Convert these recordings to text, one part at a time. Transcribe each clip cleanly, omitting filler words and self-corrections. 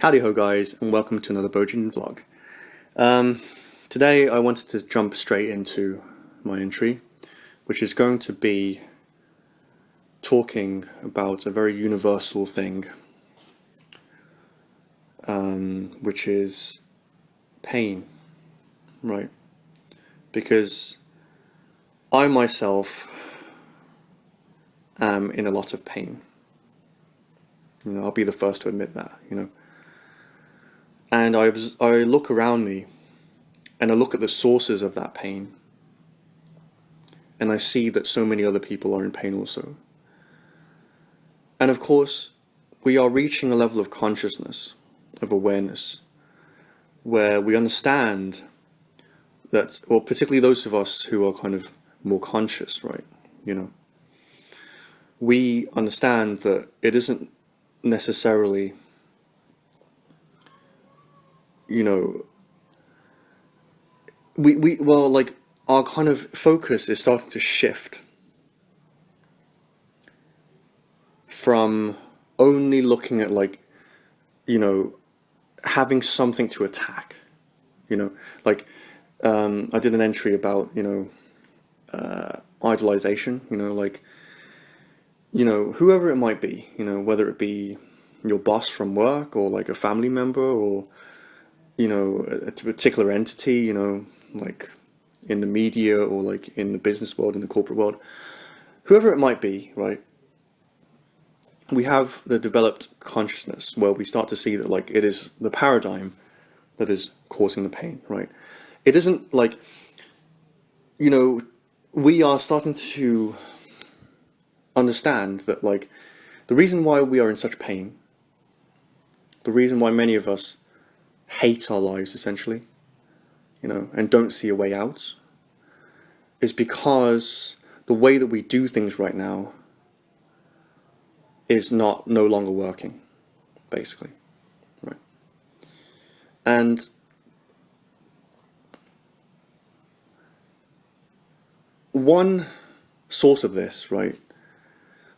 Howdy ho guys, and welcome to another Bojin vlog. Today I wanted to jump straight into my entry, which is going to be talking about a very universal thing, which is pain, right? Because I myself am in a lot of pain. I'll be the first to admit that, And I look around me and I look at the sources of that pain, and I see that so many other people are in pain also. And of course, we are reaching a level of consciousness, of awareness, where we understand that, well, particularly those of us who are kind of more conscious, right? We understand that it isn't necessarily our kind of focus is starting to shift from only looking at having something to attack. I did an entry about idolization, whoever it might be, whether it be your boss from work, or like a family member, or a particular entity, like in the media, or like in the business world, in the corporate world, whoever it might be, right? We have the developed consciousness where we start to see that it is the paradigm that is causing the pain, right? It isn't we are starting to understand that the reason why we are in such pain, the reason why many of us hate our lives essentially, and don't see a way out, is because the way that we do things right now is no longer working, basically, right? And one source of this, right,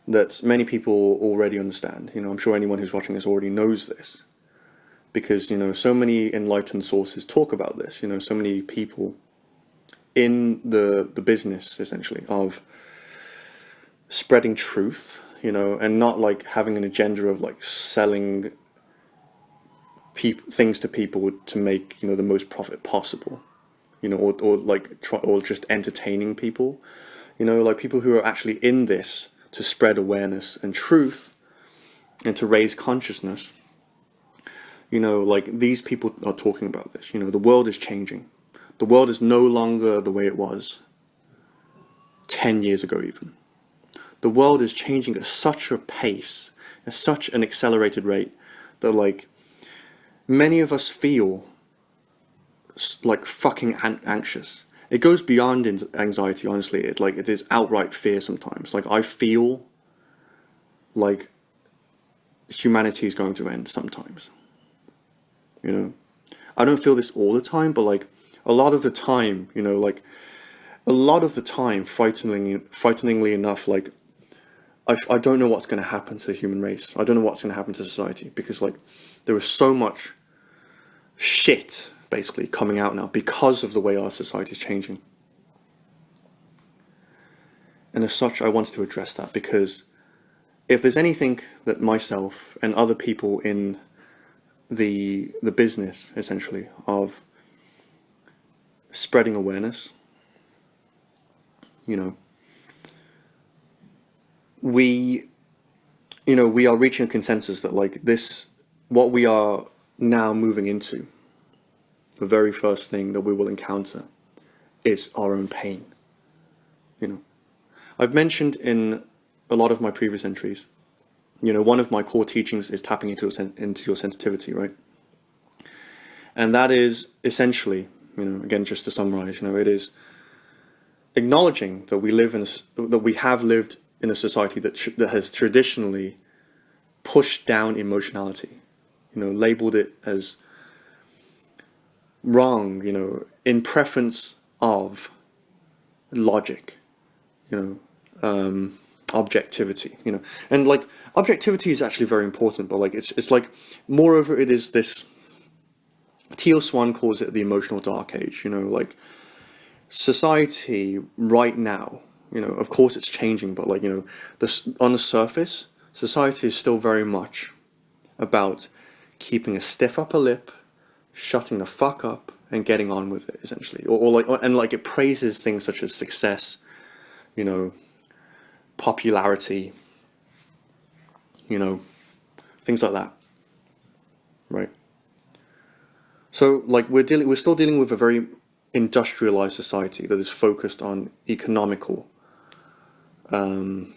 that many people already understand, I'm sure anyone who's watching this already knows this, because so many enlightened sources talk about this, so many people in the business essentially of spreading truth, and not having an agenda of selling things to people to make the most profit possible, or just entertaining people, people who are actually in this to spread awareness and truth and to raise consciousness. These people are talking about this. The world is changing. The world is no longer the way it was 10 years ago even. The world is changing at such a pace, at such an accelerated rate, that many of us feel fucking anxious. It goes beyond anxiety, honestly. It is outright fear sometimes. I feel like humanity is going to end sometimes. I don't feel this all the time, but a lot of the time, frighteningly enough, I don't know what's going to happen to the human race. I don't know what's going to happen to society, because there is so much shit basically coming out now because of the way our society is changing. And as such, I wanted to address that, because if there's anything that myself and other people in the business essentially of spreading awareness, we are reaching a consensus that this, what we are now moving into, the very first thing that we will encounter is our own pain. I've mentioned in a lot of my previous entries, one of my core teachings is tapping into your sensitivity, right? And that is essentially, again, just to summarize, it is acknowledging that we have lived in a society that has traditionally pushed down emotionality, labeled it as wrong, in preference of logic, objectivity, you know. And like objectivity is actually very important, but like it's like, moreover, it is this, Teal Swan calls it the emotional dark age, you know, like society right now, you know, of course it's changing, but like, you know, this, on the surface, society is still very much about keeping a stiff upper lip, shutting the fuck up, and getting on with it, essentially. And like it praises things such as success, you know, popularity, you know, things like that, right? So like we're still dealing with a very industrialized society that is focused on economical, you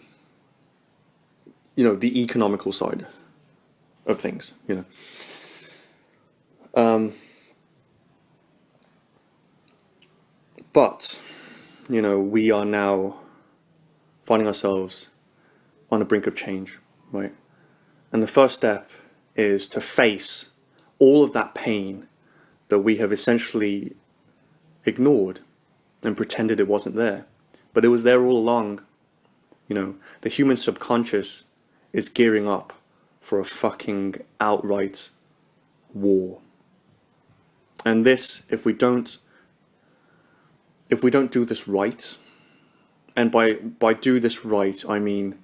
know, the economical side of things, you know. But, you know, we are now finding ourselves on the brink of change, right? And the first step is to face all of that pain that we have essentially ignored and pretended it wasn't there. But it was there all along. You know, the human subconscious is gearing up for a fucking outright war. And this, if we don't do this right, and by do this right, I mean,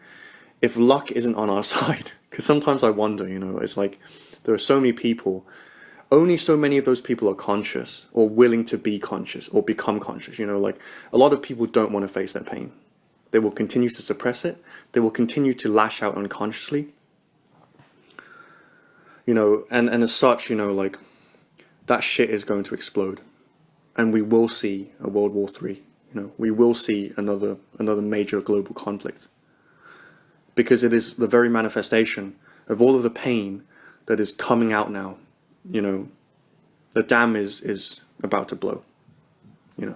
if luck isn't on our side, because sometimes I wonder, you know, it's like, there are so many people, only so many of those people are conscious, or willing to be conscious, or become conscious, you know, like, a lot of people don't want to face their pain. They will continue to suppress it, they will continue to lash out unconsciously, you know, and as such, you know, like, that shit is going to explode. And we will see a World War III. You know, we will see another major global conflict, because it is the very manifestation of all of the pain that is coming out now. You know, the dam is about to blow. You know,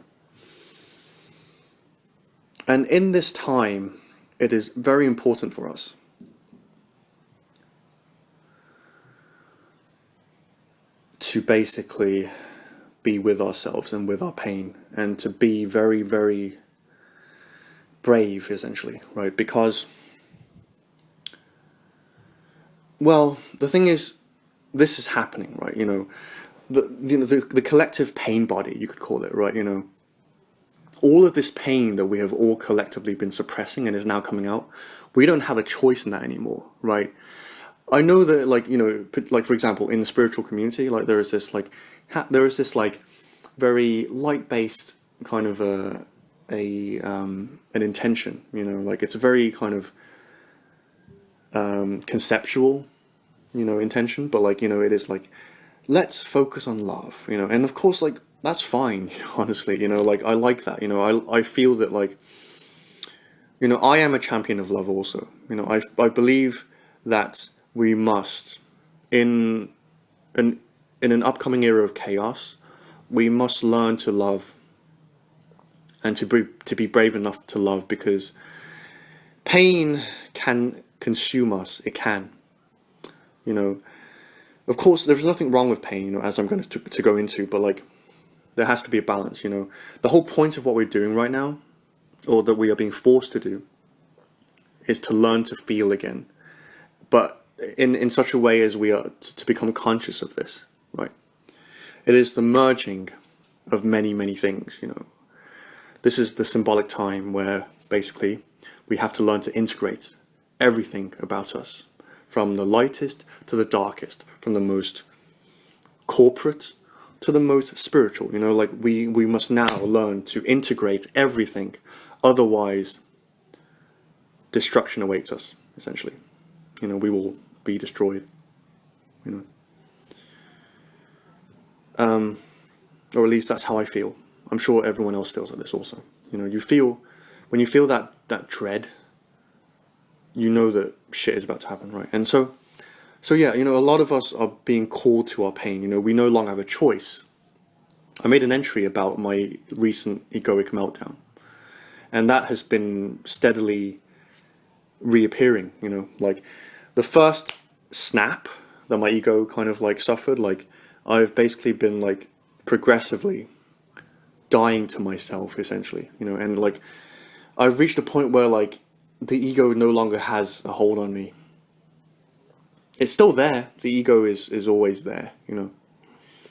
and in this time, it is very important for us to basically be with ourselves and with our pain, and to be very, very brave, essentially, right? Because, well, the thing is, this is happening, right? You know, the collective pain body, you could call it, right? You know, all of this pain that we have all collectively been suppressing and is now coming out, we don't have a choice in that anymore, right? I know that, like, you know, like, for example, in the spiritual community, like, there is this very light-based kind of an intention, you know, like, it's a very kind of conceptual, you know, intention, but like, you know, it is like, let's focus on love, you know, and of course, like, that's fine, honestly, you know, like, I like that, you know, I feel that, like, you know, I am a champion of love also, you know, I believe that we must, in an upcoming era of chaos, we must learn to love, and to be brave enough to love, because pain can consume us. It can, you know. Of course, there's nothing wrong with pain, you know, as I'm going to go into, but like, there has to be a balance, you know. The whole point of what we're doing right now, or that we are being forced to do, is to learn to feel again, but in such a way as we are to become conscious of this, right? It is the merging of many, many things, you know. This is the symbolic time where basically we have to learn to integrate everything about us, from the lightest to the darkest, from the most corporate to the most spiritual, you know, like, we must now learn to integrate everything, otherwise destruction awaits us, essentially. You know, we will be destroyed, you know. Or at least that's how I feel. I'm sure everyone else feels like this also. You know, when you feel that dread, you know that shit is about to happen, right? And so yeah, you know, a lot of us are being called to our pain. You know, we no longer have a choice. I made an entry about my recent egoic meltdown, and that has been steadily reappearing, you know, like, the first snap that my ego kind of like suffered, like, I've basically been like progressively dying to myself, essentially, you know, and like, I've reached a point where, like, the ego no longer has a hold on me. It's still there. The ego is always there, you know.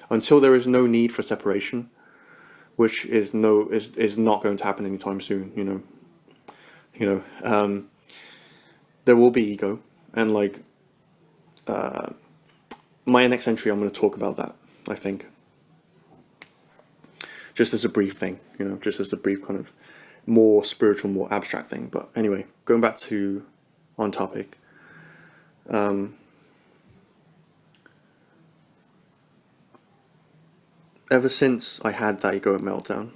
Until there is no need for separation, which is not going to happen anytime soon, you know. There will be ego, and like my next entry, I'm going to talk about that, I think. Just as a brief thing, you know, just as a brief kind of more spiritual, more abstract thing. But anyway, going back to on topic. Ever since I had that ego meltdown,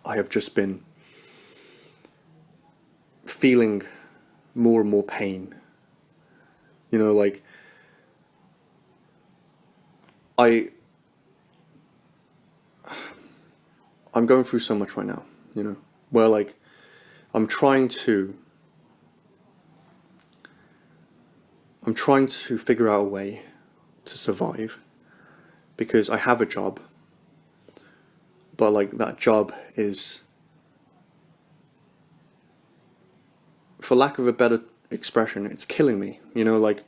I have just been feeling more and more pain. You know, like I'm going through so much right now, you know, where like I'm trying to figure out a way to survive, because I have a job, but like that job is, for lack of a better expression, it's killing me, you know. Like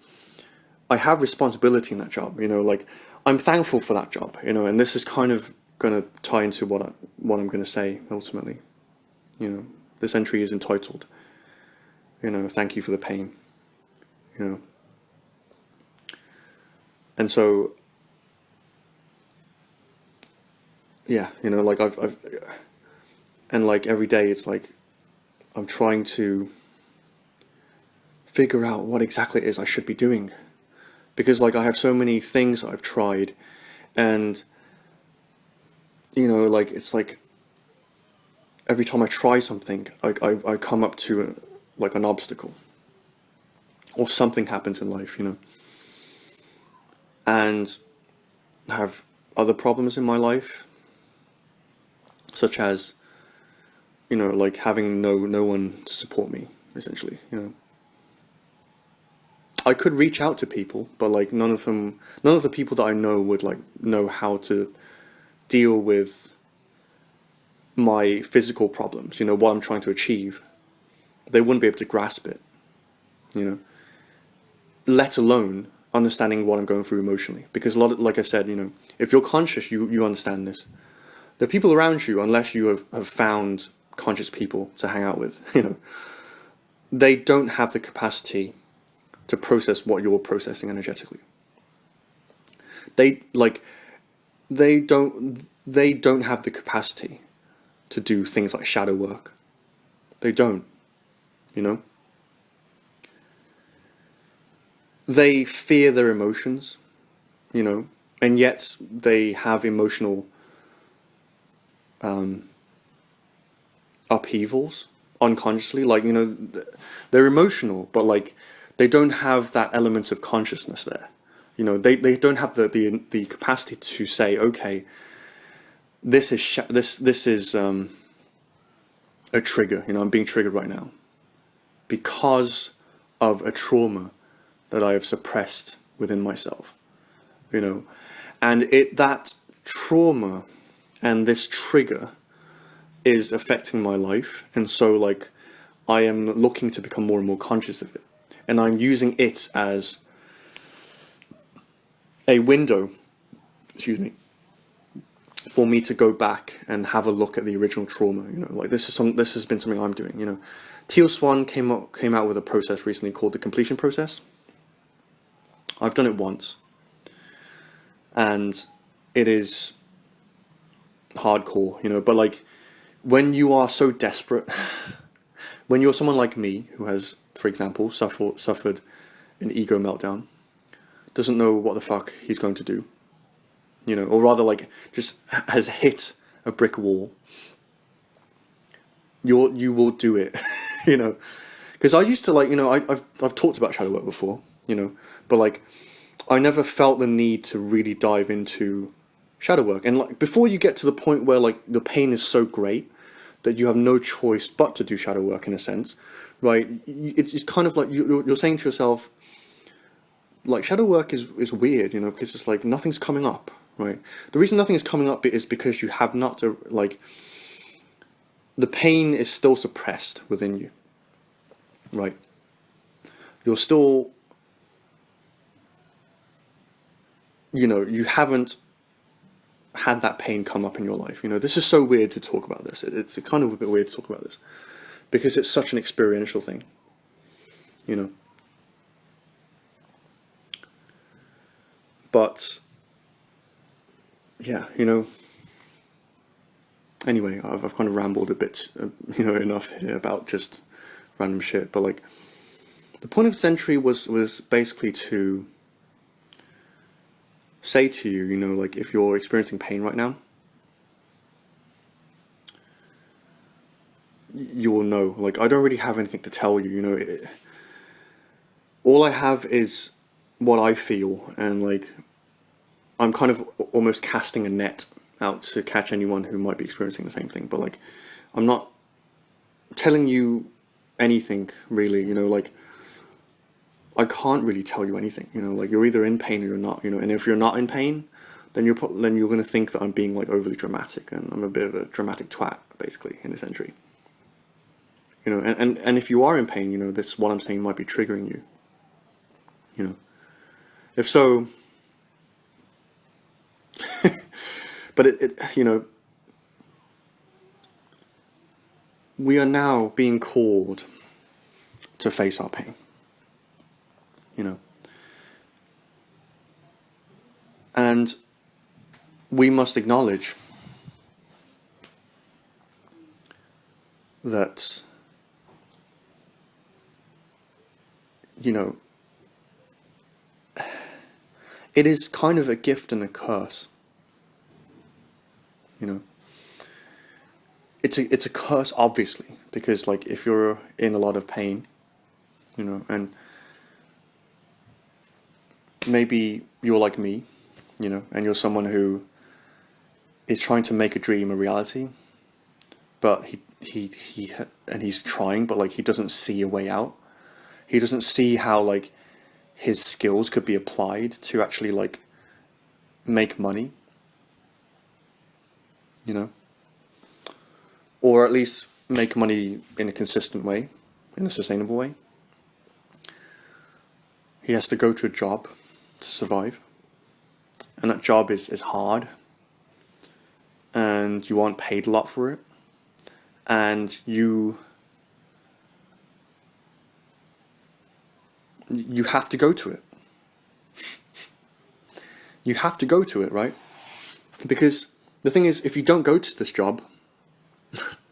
I have responsibility in that job, you know, like I'm thankful for that job, you know, and this is kind of going to tie into what I'm going to say ultimately. You know, this entry is entitled, you know, thank you for the pain, you know. And so, yeah, you know, like I've and like every day it's like I'm trying to figure out what exactly it is I should be doing, because like I have so many things I've tried, and you know, like it's like every time I try something, I come up to like an obstacle, or something happens in life, you know, and I have other problems in my life, such as, you know, like having no one to support me, essentially, you know. I could reach out to people, but like none of the people that I know would like know how to deal with my physical problems, you know, what I'm trying to achieve. They wouldn't be able to grasp it, you know, let alone understanding what I'm going through emotionally. Because a lot of, like I said, you know, if you're conscious, you understand this. The people around you, unless you have found conscious people to hang out with, you know, they don't have the capacity to process what you're processing energetically. They don't have the capacity to do things like shadow work. They don't, you know. They fear their emotions, you know, and yet they have emotional upheavals unconsciously. Like, you know, they're emotional, but like they don't have that element of consciousness there. You know, they don't have the capacity to say, okay, this is a trigger. You know, I'm being triggered right now because of a trauma that I have suppressed within myself. You know, and that trauma and this trigger is affecting my life, and so like I am looking to become more and more conscious of it, and I'm using it as a window, excuse me, for me to go back and have a look at the original trauma. You know, like this has been something I'm doing. You know, Teal Swan came out with a process recently called the completion process. I've done it once, and it is hardcore, you know, but like when you are so desperate, when you're someone like me who has, for example, suffered an ego meltdown, doesn't know what the fuck he's going to do, you know, or rather like just has hit a brick wall, you will do it, you know, because I used to, like, you know, I've talked about shadow work before, you know, but like I never felt the need to really dive into shadow work. And like before you get to the point where like the pain is so great that you have no choice but to do shadow work, in a sense, right? It's kind of like you're saying to yourself, like, shadow work is weird, you know, because it's like nothing's coming up, right? The reason nothing is coming up is because you have not like the pain is still suppressed within you, right? You're still, you haven't had that pain come up in your life. This is so weird to talk about this. It's kind of a bit weird to talk about this because it's such an experiential thing, But, yeah, anyway, I've kind of rambled a bit, enough here about just random shit. But, like, the point of this entry was basically to say to you, like, if you're experiencing pain right now, you will know. Like, I don't really have anything to tell you, all I have is what I feel, and, like, I'm kind of almost casting a net out to catch anyone who might be experiencing the same thing. But, like, I'm not telling you anything, really, like, I can't really tell you anything, like, you're either in pain or you're not, and if you're not in pain, then you're going to think that I'm being, like, overly dramatic, and I'm a bit of a dramatic twat, basically, in this entry. And if you are in pain, this, what I'm saying, might be triggering you, If so, but we are now being called to face our pain, and we must acknowledge that, it is kind of a gift and a curse. It's a curse, obviously, because, like, if you're in a lot of pain, and maybe you're like me, and you're someone who is trying to make a dream a reality, but he's trying, but, like, he doesn't see a way out. He doesn't see how, like, his skills could be applied to actually, like, make money, or at least make money in a consistent way, in a sustainable way. He has to go to a job to survive, and that job is hard, and you aren't paid a lot for it, and you have to go to it. You have to go to it, right? Because the thing is, if you don't go to this job,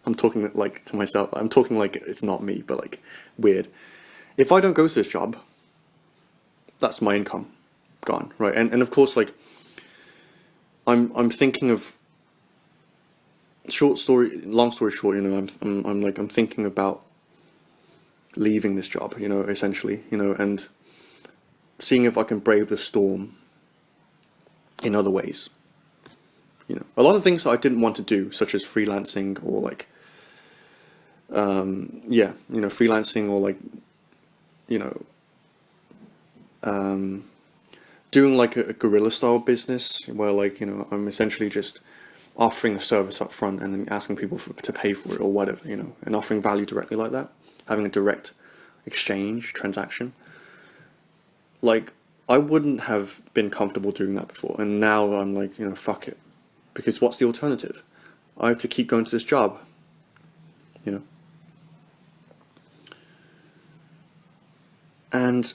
I'm talking, like, to myself, I'm talking like it's not me, but, like, weird. If I don't go to this job, that's my income gone, right? And of course, like, I'm thinking of, long story short, I'm thinking about leaving this job, essentially, and seeing if I can brave the storm in other ways. A lot of things that I didn't want to do, such as freelancing, or, like, freelancing, or, like, doing, like, a guerrilla style business where, like, I'm essentially just offering a service up front and then asking people to pay for it or whatever, and offering value directly like that, having a direct exchange transaction. Like, I wouldn't have been comfortable doing that before, and now I'm like, fuck it, because what's the alternative? I have to keep going to this job, and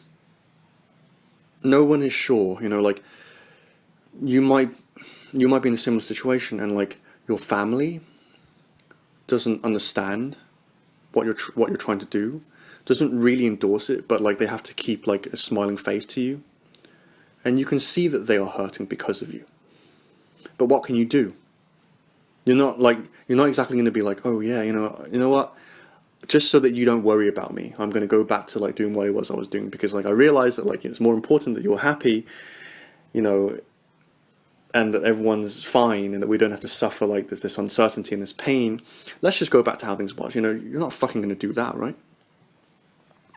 no one is sure, like, you might be in a similar situation, and, like, your family doesn't understand what you're trying to do, doesn't really endorse it, but, like, they have to keep, like, a smiling face to you, and you can see that they are hurting because of you. But what can you do? You're not exactly going to be like, oh yeah, you know what? Just so that you don't worry about me, I'm going to go back to, like, doing what I was doing, because, like, I realize that, like, it's more important that you're happy, and that everyone's fine, and that we don't have to suffer, like, this uncertainty and this pain. Let's just go back to how things was. You're not fucking going to do that, right?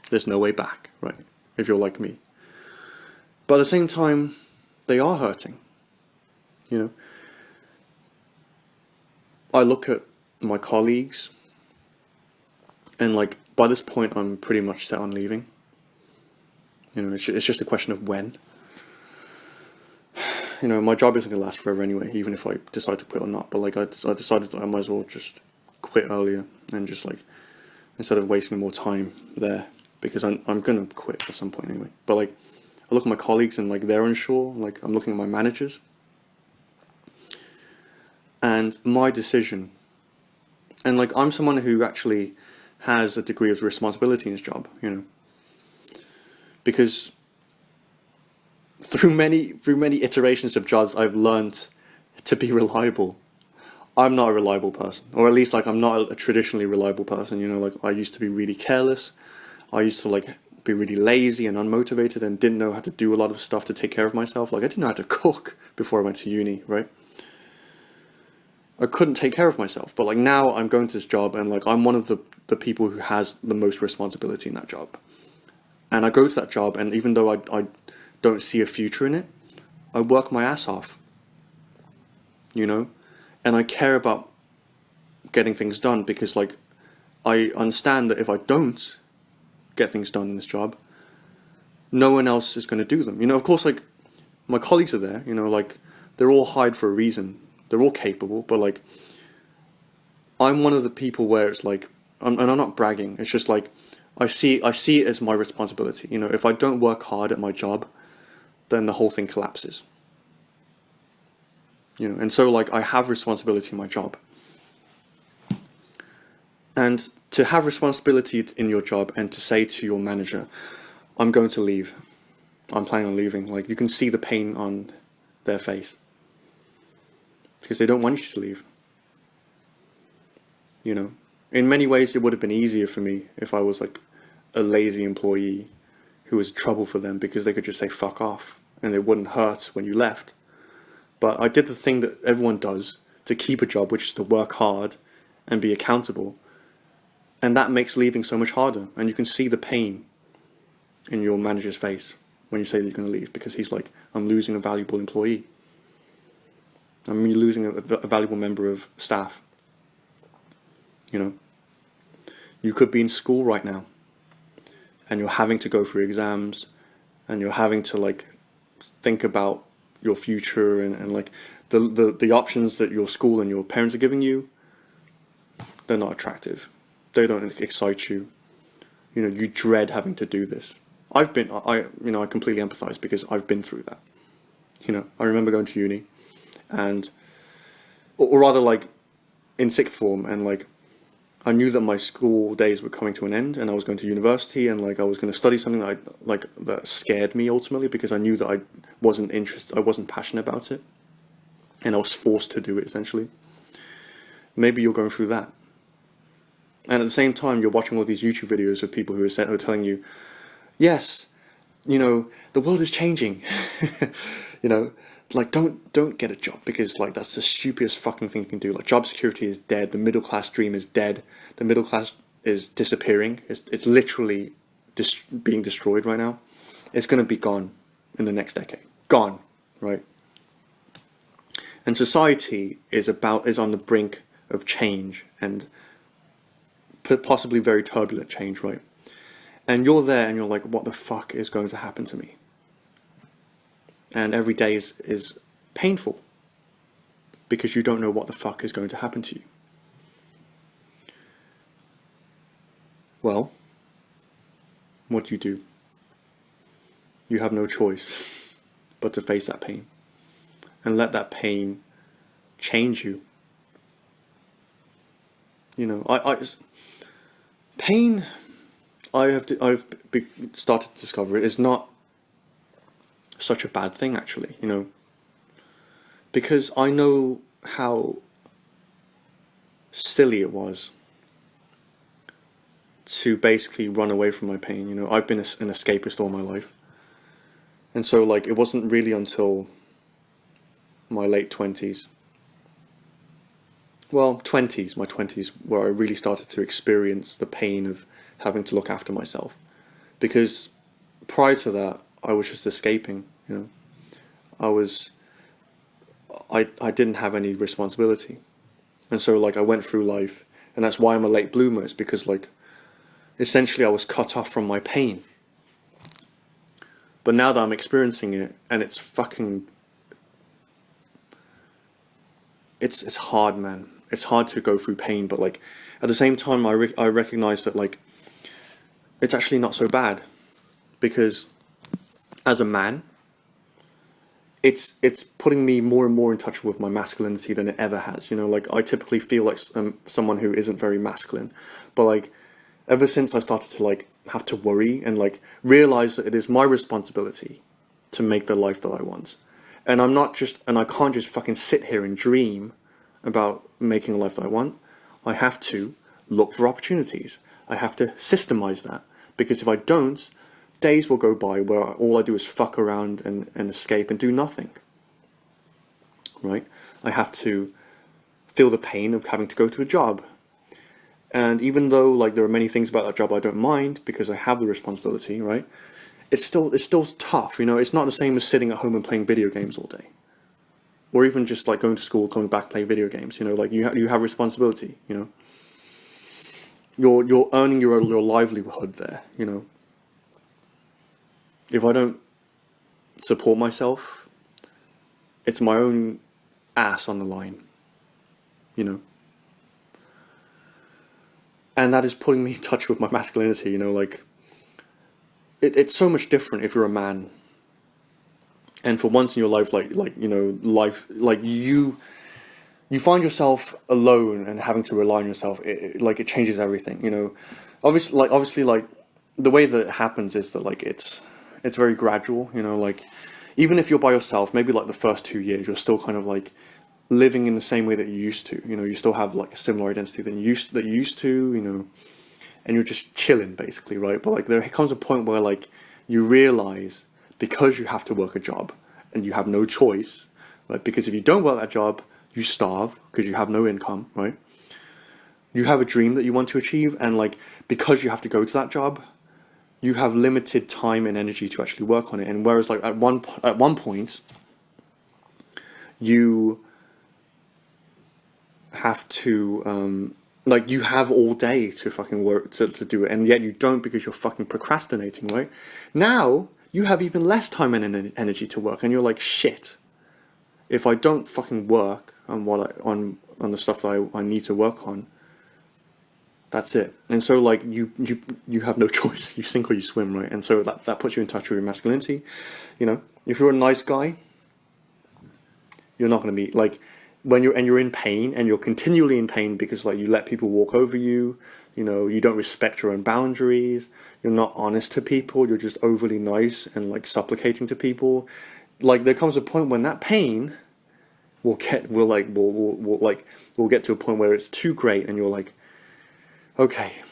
There's no way back, right? If you're like me. But at the same time, they are hurting. I look at my colleagues And like by this point, I'm pretty much set on leaving. You know, it's just a question of when. You know, my job isn't going to last forever anyway, even if I decide to quit or not. But like, I decided that I might as well just quit earlier and just like, instead of wasting more time there, because I'm going to quit at some point anyway. But like, I look at my colleagues and like they're unsure. Like, I'm looking at my managers, and my decision. And like, I'm someone who actually has a degree of responsibility in his job, you know, because through many iterations of jobs, I've learned to be reliable. I'm not a reliable person, or at least like I'm not a traditionally reliable person. You know, like I used to be really careless. I used to like be really lazy and unmotivated and didn't know how to do a lot of stuff to take care of myself. Like I didn't know how to cook before I went to uni, right? I couldn't take care of myself. But like now I'm going to this job and like I'm one of the people who has the most responsibility in that job. And I go to that job, and even though I don't see a future in it, I work my ass off, you know, and I care about getting things done, because like I understand that if I don't get things done in this job, no one else is going to do them. You know, of course, like my colleagues are there, you know, like they're all hired for a reason. They're all capable, but like I'm one of the people where it's like, and I'm not bragging. It's just like I see it as my responsibility. You know, if I don't work hard at my job, then the whole thing collapses. You know, and so like I have responsibility in my job. And to have responsibility in your job and to say to your manager, I'm going to leave. I'm planning on leaving. Like you can see the pain on their face. Because they don't want you to leave. You know, in many ways it would have been easier for me if I was like a lazy employee who was trouble for them, because they could just say fuck off and it wouldn't hurt when you left. But I did the thing that everyone does to keep a job, which is to work hard and be accountable. And that makes leaving so much harder. And you can see the pain in your manager's face when you say that you're going to leave, because he's like, I'm losing a valuable employee. I'm losing a valuable member of staff. You know, you could be in school right now and you're having to go through exams and you're having to like think about your future and like the options that your school and your parents are giving you, they're not attractive. They don't excite you. You know, you dread having to do this. I completely empathize, because I've been through that. You know, I remember going to uni and, or rather like in sixth form, and like I knew that my school days were coming to an end and I was going to university, and like I was going to study something that that scared me ultimately, because I knew that I wasn't passionate about it, and I was forced to do it essentially. Maybe you're going through that. And at the same time, you're watching all these YouTube videos of people who are telling you, yes, you know, the world is changing. You know, like don't get a job, because like that's the stupidest fucking thing you can do. Like job security is dead. The middle class dream is dead. The middle class is disappearing. It's literally being destroyed right now. It's going to be gone in the next decade. Gone, right? And society is on the brink of change, and possibly very turbulent change, right? And you're there and you're like, what the fuck is going to happen to me? And every day is painful, because you don't know what the fuck is going to happen to you. Well, what do? You have no choice but to face that pain and let that pain change you. You know, pain, I've started to discover it is not such a bad thing, actually, you know, because I know how silly it was to basically run away from my pain. You know, I've been an escapist all my life, and so like it wasn't really until my late 20s, well, my 20s, where I really started to experience the pain of having to look after myself. Because prior to that, I was just escaping, you know. I didn't have any responsibility. And so like I went through life, and that's why I'm a late bloomer. It's because like essentially I was cut off from my pain. But now that I'm experiencing it, and it's fucking, it's hard, man. It's hard to go through pain, but like at the same time, I recognize that like it's actually not so bad, because as a man, it's putting me more and more in touch with my masculinity than it ever has. You know, like I typically feel like someone who isn't very masculine, but like ever since I started to like have to worry and like realize that it is my responsibility to make the life that I want, and I can't just fucking sit here and dream about making a life that I want. I have to look for opportunities. I have to systemize that, because if I don't, days will go by where all I do is fuck around and escape and do nothing. Right? I have to feel the pain of having to go to a job. And even though like there are many things about that job I don't mind because I have the responsibility, right? It's still tough, you know. It's not the same as sitting at home and playing video games all day, or even just like going to school, coming back, play video games. You know, like you have responsibility. You know, you're earning your livelihood there. You know, if I don't support myself, it's my own ass on the line. You know. And that is putting me in touch with my masculinity, you know, like, it's so much different if you're a man. And for once in your life, like you know, you find yourself alone and having to rely on yourself, it changes everything, you know. Obviously, like, the way that it happens is that, like, it's very gradual, you know, like, even if you're by yourself, maybe, like, the first 2 years, you're still kind of, like, living in the same way that you used to, you know, you still have like a similar identity that you used to, you know, and you're just chilling basically, right? But like there comes a point where like you realize, because you have to work a job and you have no choice, right? Because if you don't work that job, you starve because you have no income, right? You have a dream that you want to achieve, and like because you have to go to that job, you have limited time and energy to actually work on it. And whereas like at one point, you have to like you have all day to fucking work to do it, and yet you don't because you're fucking procrastinating, right? Now you have even less time and energy to work, and you're like, shit, if I don't fucking work on on the stuff that I need to work on, that's it. And so like you have no choice. You sink or you swim, right? And so that puts you in touch with your masculinity. You know, if you're a nice guy, you're not going to be like, when you're in pain, and you're continually in pain because like you let people walk over you, you know, you don't respect your own boundaries, you're not honest to people, you're just overly nice and like supplicating to people. Like there comes a point when that pain will get to a point where it's too great, and you're like, okay,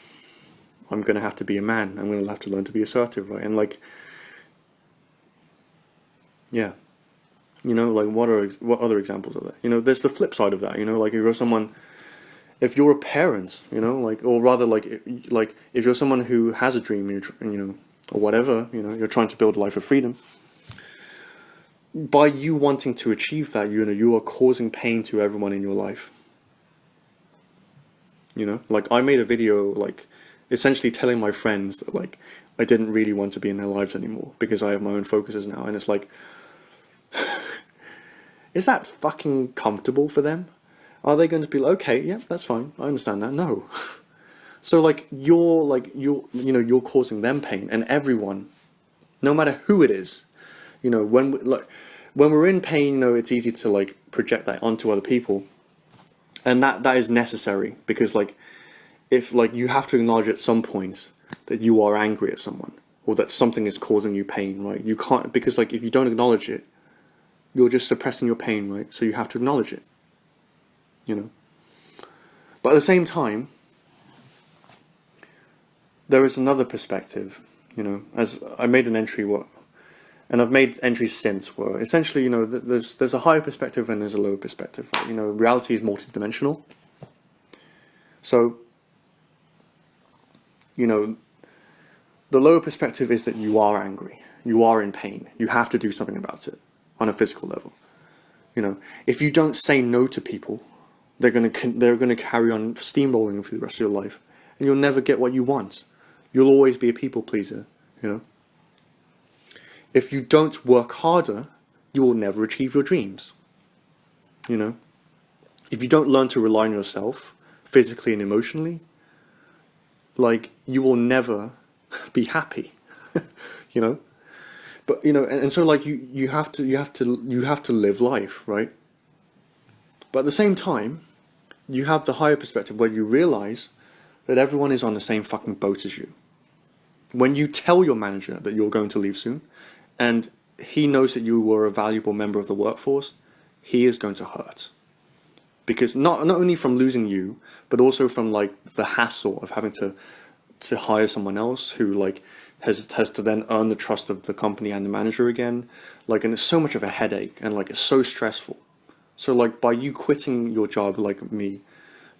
I'm gonna have to be a man. I'm gonna have to learn to be assertive, right? And like, yeah. You know, like what other examples are there? You know, there's the flip side of that. You know, like if you're a parent, you know, like, or rather, like if you're someone who has a dream, and you know, or whatever, you know, you're trying to build a life of freedom. By you wanting to achieve that, you know, you are causing pain to everyone in your life. You know, like I made a video, like, essentially telling my friends that like I didn't really want to be in their lives anymore because I have my own focuses now, and it's like. Is that fucking comfortable for them? Are they going to be like, okay, yeah, that's fine, I understand that? No. So like you're causing them pain, and everyone, no matter who it is, you know, when we're in pain, you know, it's easy to like project that onto other people, and that is necessary, because like if like you have to acknowledge at some point that you are angry at someone, or that something is causing you pain, right? You can't, because like if you don't acknowledge it, you're just suppressing your pain, right? So you have to acknowledge it, you know. But at the same time, there is another perspective, you know. As I made an entry, and I've made entries since, where essentially, you know, there's a higher perspective and there's a lower perspective. Right? You know, reality is multidimensional. So, you know, the lower perspective is that you are angry, you are in pain, you have to do something about it. On a physical level, you know, if you don't say no to people, they're gonna carry on steamrolling for the rest of your life, and you'll never get what you want. You'll always be a people pleaser, you know. If you don't work harder, you will never achieve your dreams, you know. If you don't learn to rely on yourself, physically and emotionally, like, you will never be happy, you know. But, you know, and so, like, you have to live life, right? But at the same time, you have the higher perspective where you realize that everyone is on the same fucking boat as you. When you tell your manager that you're going to leave soon, and he knows that you were a valuable member of the workforce, he is going to hurt. Because not only from losing you, but also from, like, the hassle of having to hire someone else who, like, has to then earn the trust of the company and the manager again. Like, and it's so much of a headache, and, like, it's so stressful. So, like, by you quitting your job, like me,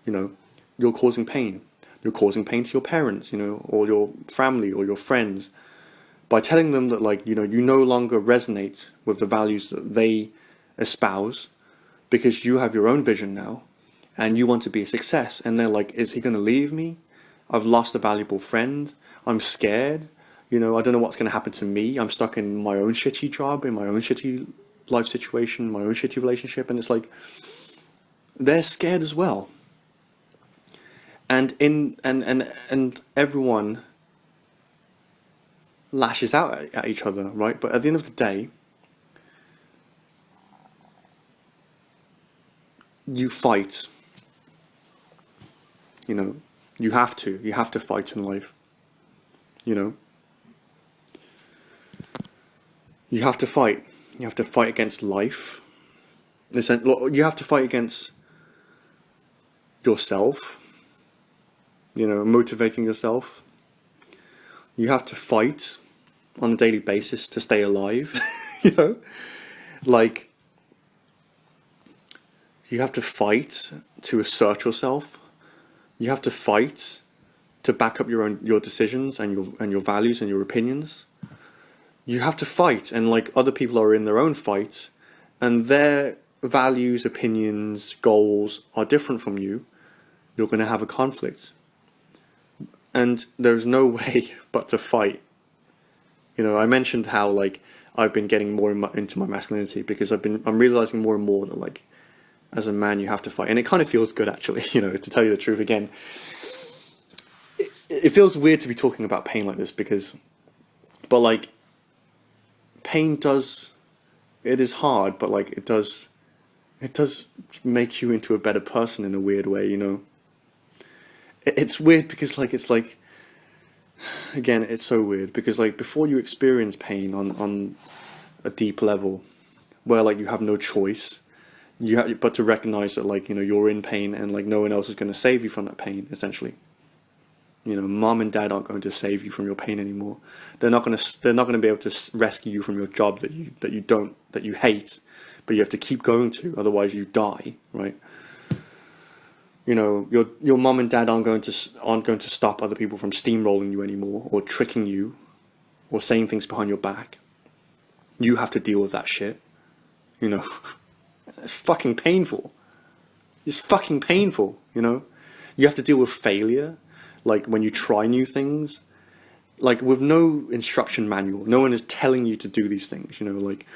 you know, you're causing pain. You're causing pain to your parents, you know, or your family, or your friends. By telling them that, like, you know, you no longer resonate with the values that they espouse, because you have your own vision now, and you want to be a success. And they're like, is he going to leave me? I've lost a valuable friend. I'm scared. You know, I don't know what's going to happen to me. I'm stuck in my own shitty job, in my own shitty life situation, my own shitty relationship. And it's like, they're scared as well. And and everyone lashes out at each other, right? But at the end of the day, you fight. You know, you have to fight in life. You know, you have to fight. You have to fight against life. You have to fight against yourself. You know, motivating yourself. You have to fight on a daily basis to stay alive. You know, like, you have to fight to assert yourself. You have to fight to back up your decisions and your values and your opinions. You have to fight, and, like, other people are in their own fights, and their values, opinions, goals are different from you. You're going to have a conflict, and there's no way but to fight. You know, I mentioned how, like, I've been getting more into my masculinity because I'm realizing more and more that, like, as a man you have to fight, and it kind of feels good, actually. You know, to tell you the truth, again, it feels weird to be talking about pain like this, but, like, pain it is hard, but, like, it does make you into a better person in a weird way, you know. It's weird because, like, it's like, again, it's so weird because, like, before you experience pain on a deep level, where, like, you have no choice, but to recognize that, like, you know, you're in pain, and, like, no one else is going to save you from that pain, essentially. You know, mom and dad aren't going to save you from your pain anymore. They're not going to be able to rescue you from your job that you hate, but you have to keep going to, otherwise you die, right? You know, your mom and dad aren't going to stop other people from steamrolling you anymore, or tricking you, or saying things behind your back. You have to deal with that shit. You know, it's fucking painful. It's fucking painful. You know, you have to deal with failure. Like, when you try new things, like, with no instruction manual, no one is telling you to do these things, you know, like,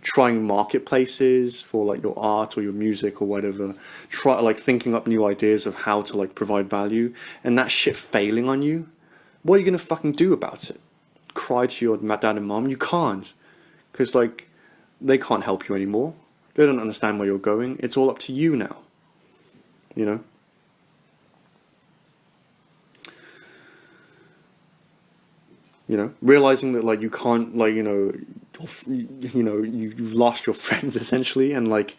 trying marketplaces for, like, your art or your music or whatever, like, thinking up new ideas of how to, like, provide value, and that shit failing on you, what are you gonna fucking do about it? Cry to your dad and mom? You can't, because, like, they can't help you anymore. They don't understand where you're going. It's all up to you now, you know. You know, realizing that, like, you can't, like, you know, you've lost your friends, essentially, and, like,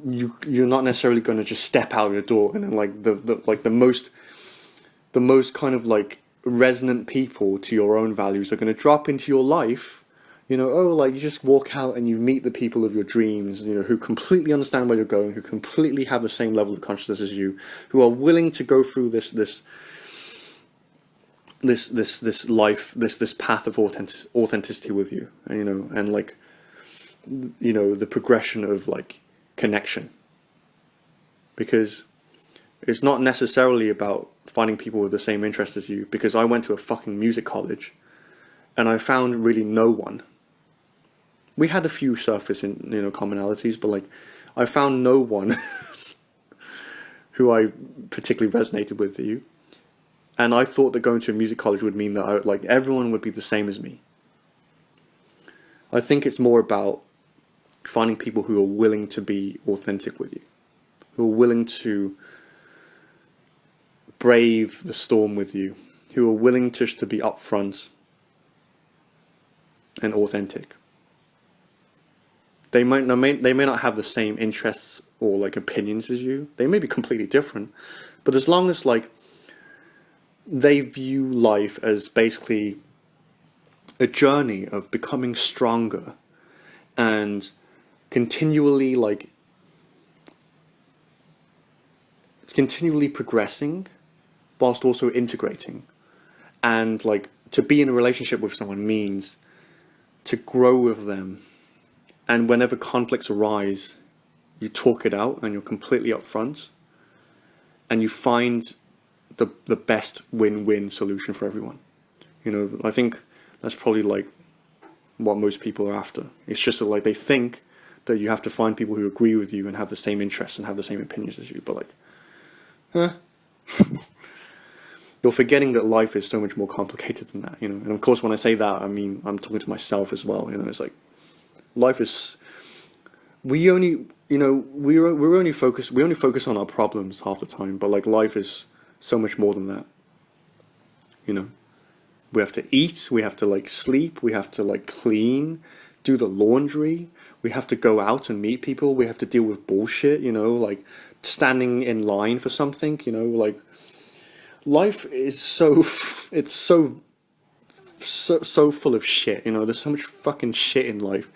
you're not necessarily going to just step out of your door, and then, like, the most kind of, like, resonant people to your own values are going to drop into your life. You know, like, you just walk out and you meet the people of your dreams, you know, who completely understand where you're going, who completely have the same level of consciousness as you, who are willing to go through this life, this path of authenticity with you, and, you know, and, like, you know, the progression of, like, connection, because It's not necessarily about finding people with the same interests as you, because I went to a fucking music college and I found really no one. We had a few surface commonalities, but like I found no one who I particularly resonated with you. And I thought that going to a music college would mean that like everyone would be the same as me. I think it's more about finding people who are willing to be authentic with you, who are willing to brave the storm with you, who are willing just to be upfront and authentic. They may not have the same interests or like opinions as you. They may be completely different, but as long as like they view life as basically a journey of becoming stronger and continually progressing whilst also integrating, and like to be in a relationship with someone means to grow with them, and whenever conflicts arise you talk it out and you're completely upfront and you find the best win-win solution for everyone. I think that's probably like what most people are after. It's just that like they think that you have to find people who agree with you and have the same interests and have the same opinions as you, but like you're forgetting that life is so much more complicated than that, and of course when I say that I mean I'm talking to myself as well. It's like life is, we only focus on our problems half the time, but like life is so much more than that. We have to eat, we have to like sleep, we have to like clean, do the laundry, we have to go out and meet people, we have to deal with bullshit, like standing in line for something, like life is so full of shit, there's so much fucking shit in life.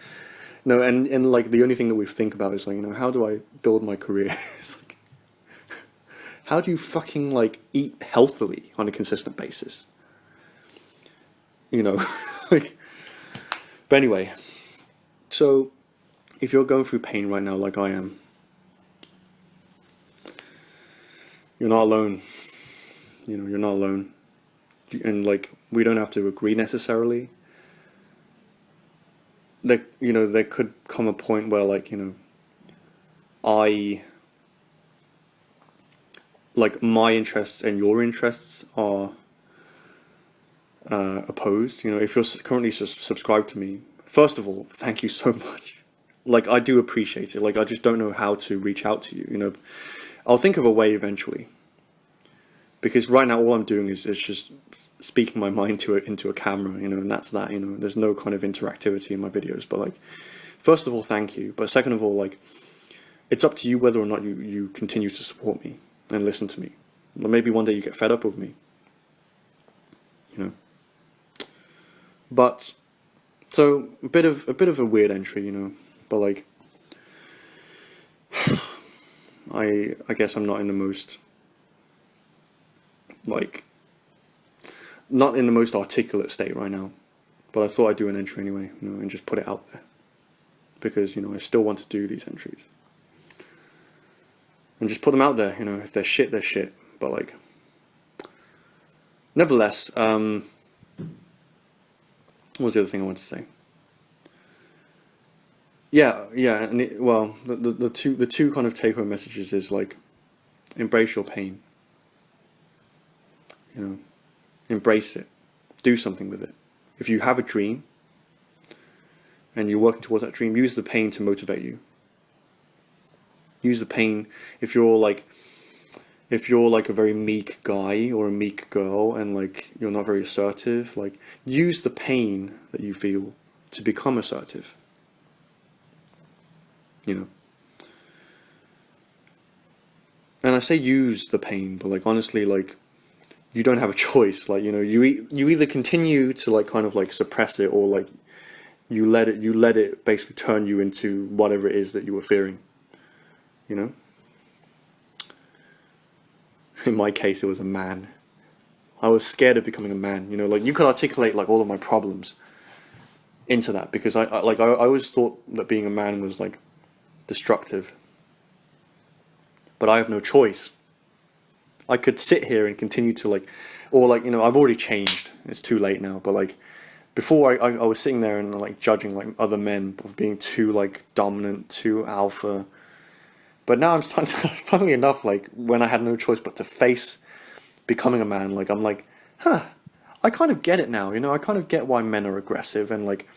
And like the only thing that we think about is like, how do I build my career? It's like, how do you fucking like eat healthily on a consistent basis? Like, but anyway, so if you're going through pain right now like I am, you're not alone. You're not alone. And like, we don't have to agree necessarily. There could come a point where like, my interests and your interests are opposed. If you're currently subscribed to me, first of all, thank you so much. Like, I do appreciate it. Like, I just don't know how to reach out to you. I'll think of a way eventually, because right now all I'm doing is just speaking my mind into a camera, and that's that. There's no kind of interactivity in my videos. But like, first of all, thank you. But second of all, like, it's up to you whether or not you continue to support me and listen to me. Or maybe one day you get fed up with me. But so a bit of a weird entry, but like, I guess I'm not in the most articulate state right now, but I thought I'd do an entry anyway, and just put it out there, because I still want to do these entries and just put them out there. If they're shit, they're shit, but like, nevertheless, what was the other thing I wanted to say? Yeah, and the two kind of take-home messages is like, embrace your pain. Embrace it. Do something with it. If you have a dream and you're working towards that dream, use the pain to motivate you. Use the pain. If you're like a very meek guy or a meek girl and like you're not very assertive, like, use the pain that you feel to become assertive. And I say use the pain, but like, honestly, like, you don't have a choice. Like, you either continue to like kind of like suppress it, or like you let it basically turn you into whatever it is that you were fearing. In my case, it was a man. I was scared of becoming a man. Like, you could articulate like all of my problems into that, because I always thought that being a man was like destructive. But I have no choice. I could sit here and continue to like, or like, you know, I've already changed. It's too late now, but like, before I was sitting there and like judging like other men of being too like dominant, too alpha. But now I'm starting to, funnily enough, like when I had no choice but to face becoming a man, like I'm like, huh, I kind of get it now, you know, I kind of get why men are aggressive and like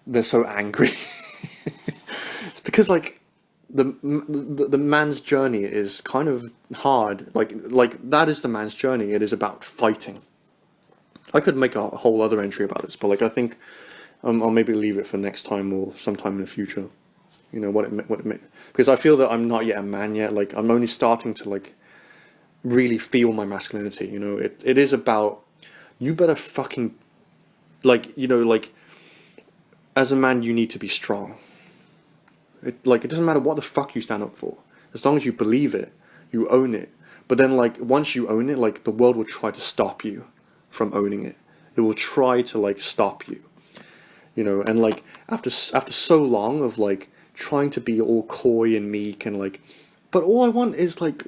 they're so angry. It's because like the man's journey is kind of hard. Like that is the man's journey. It is about fighting. I could make a whole other entry about this, but like I think I'll maybe leave it for next time or sometime in the future. You know because I feel that I'm not yet a man yet. Like I'm only starting to like really feel my masculinity. You know, it is about you better fucking like, you know, like as a man you need to be strong. It doesn't matter what the fuck you stand up for, as long as you believe it, you own it. But then like once you own it, like the world will try to stop you from owning it. It will try to like stop you, you know. And like after so long of like trying to be all coy and meek and like, but all I want is like,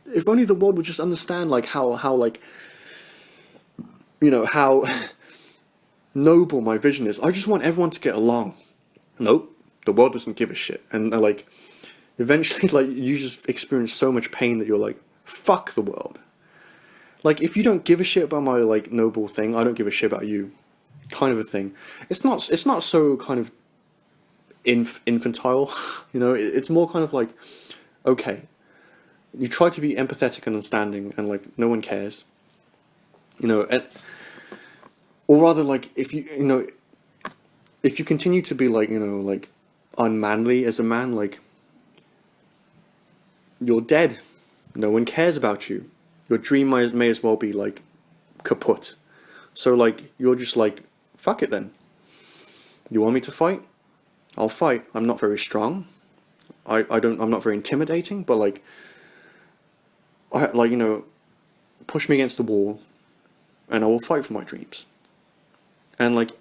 if only the world would just understand like how like, you know, how noble my vision is. I just want everyone to get along. Nope, the world doesn't give a shit, and like eventually like you just experience so much pain that you're like, fuck the world. Like if you don't give a shit about my like noble thing, I don't give a shit about you, kind of a thing. It's not so kind of infantile, you know. It's more kind of like, okay, you try to be empathetic and understanding, and like no one cares, you know. And or rather, like if you continue to be like, you know, like unmanly as a man, like you're dead. No one cares about you. Your dream may as well be like kaput. So like you're just like, fuck it then. You want me to fight? I'll fight. I'm not very strong. I'm not very intimidating, but like you know, push me against the wall and I will fight for my dreams. And like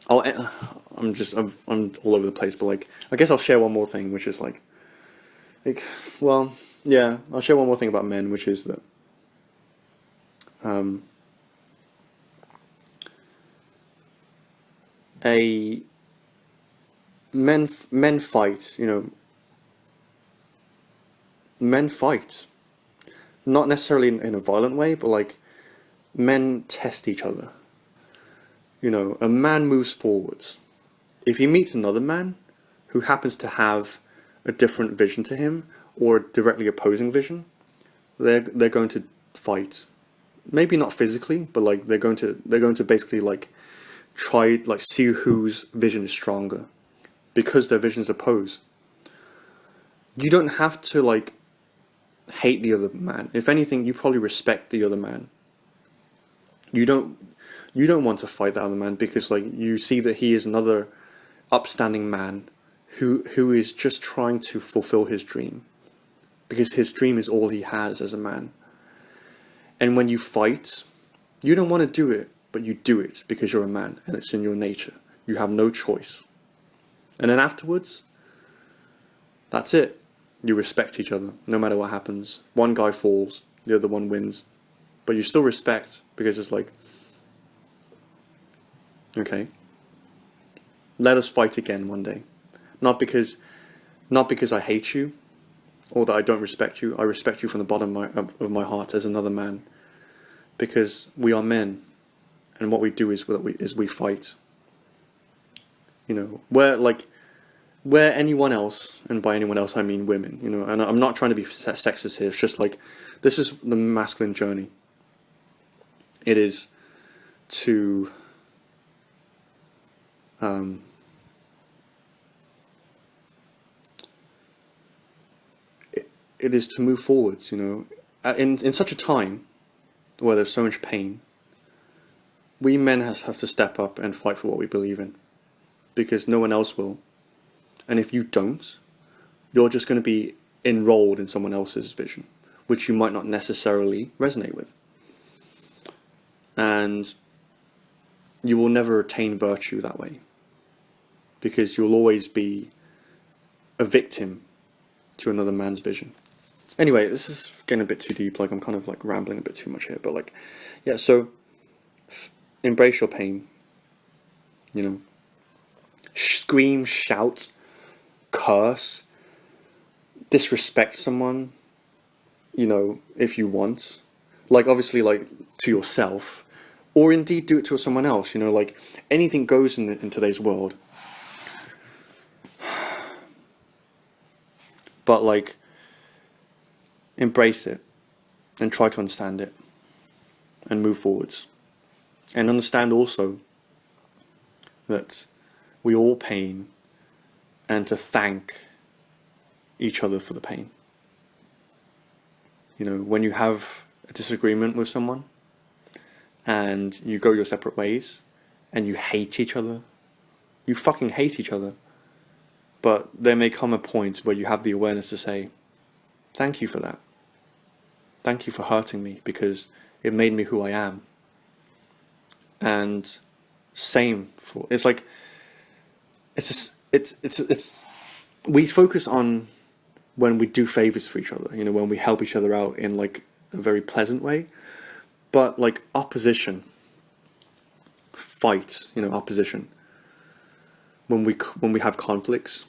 I'm all over the place, but like I guess I'll share one more thing, which is like well, yeah, I'll share one more thing about men, which is that men fight, you know, men fight, not necessarily in a violent way, but like men test each other. You know, a man moves forwards. If he meets another man who happens to have a different vision to him or a directly opposing vision, they're going to fight. Maybe not physically, but like they're going to basically like try like see whose vision is stronger, because their visions oppose. You don't have to like hate the other man. If anything, you probably respect the other man. You don't want to fight that other man because like you see that he is another upstanding man who is just trying to fulfill his dream, because his dream is all he has as a man. And when you fight, you don't want to do it, but you do it because you're a man and it's in your nature. You have no choice. And then afterwards, that's it. You respect each other, no matter what happens. One guy falls, the other one wins. But you still respect, because it's like, okay, let us fight again one day. Not because I hate you, or that I don't respect you. I respect you from the bottom of my heart as another man. Because we are men, and what we do is we fight. You know, where anyone else, and by anyone else I mean women, you know, and I'm not trying to be sexist here, it's just like, this is the masculine journey. It is to it is to move forwards, you know, in such a time where there's so much pain. We men have to step up and fight for what we believe in, because no one else will. And if you don't, you're just going to be enrolled in someone else's vision, which you might not necessarily resonate with. And you will never attain virtue that way, because you'll always be a victim to another man's vision. Anyway, this is getting a bit too deep. Like I'm kind of like rambling a bit too much here, but like, yeah. So embrace your pain. You know, scream, shout, curse, disrespect someone. You know, if you want, like obviously, like to yourself, or indeed do it to someone else. You know, like anything goes in today's world. But like, embrace it and try to understand it and move forwards. And understand also that we all pain, and to thank each other for the pain. You know, when you have a disagreement with someone and you go your separate ways and you hate each other, you fucking hate each other. But there may come a point where you have the awareness to say, thank you for that. Thank you for hurting me, because it made me who I am. And same for, it's like, it's we focus on when we do favors for each other, you know, when we help each other out in like a very pleasant way. But like opposition, fight, you know, opposition, when we have conflicts,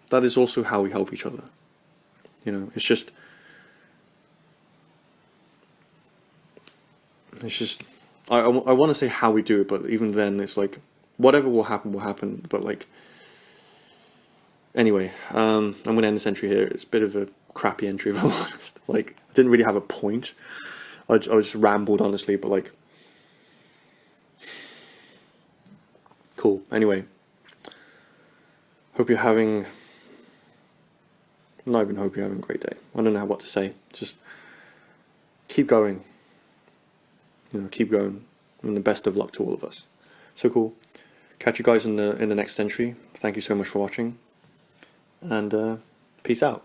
that is also how we help each other. You know, it's just I want to say how we do it, but even then it's like whatever will happen. But like, anyway, I'm gonna end this entry here. It's a bit of a crappy entry, if I'm honest. Like, I didn't really have a point. I just rambled, honestly, but like, cool. Anyway, hope you're having, not even hope you're having a great day. I don't know what to say. Just keep going. You know, keep going. And the best of luck to all of us. So cool. Catch you guys in the next entry. Thank you so much for watching. And peace out.